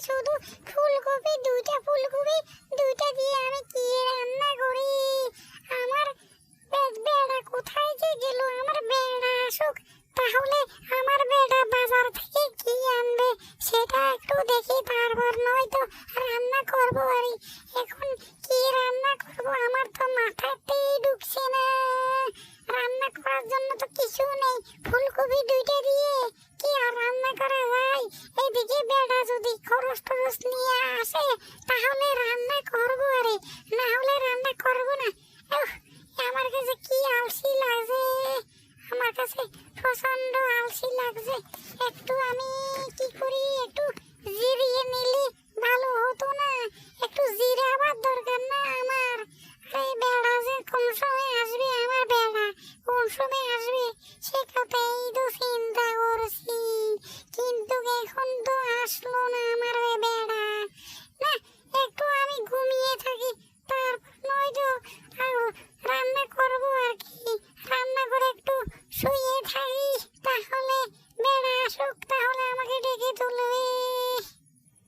শুধু ফুলকপি, দুইটা ফুলকপি, দুইটা দিয়ে আমি কি রান্না করি? আমার বেড়া কোথায় যে গেল? আমার বেড়া আসুক, তাহলে আমার বেড়া বাজার থেকে কি আনবে সেটা একটু দেখি, তারপর নয়তো রান্না করবো। আর এখন কি রান্না করবো আমার তো মাথাতেই ঢুকছে না। রান্না করার জন্য তো কিছু নেই, ফুলকপি দুইটা দিয়ে কি আর রান্না করা যায়? এদিকে বেড়া যদি খরচ টরচ নিয়ে আসে তাহলে রান্না করবো, আরে না হলে রান্না করবো না। আমার কাছে কি আলসি লাগছে, আমার কাছে প্রচন্ড আলসি লাগছে। একটু আমি কি করি, একটু জিরিয়ে নিলে ভালো হতো না? একটু জিরাবার দরকার না আমার? আরে বেড়া যে কোন সময় আসবে, আমার বেড়া কোন সময় আসবে সে কথাই তো চিন্তা করছি, কিন্তু এখন তো আসলো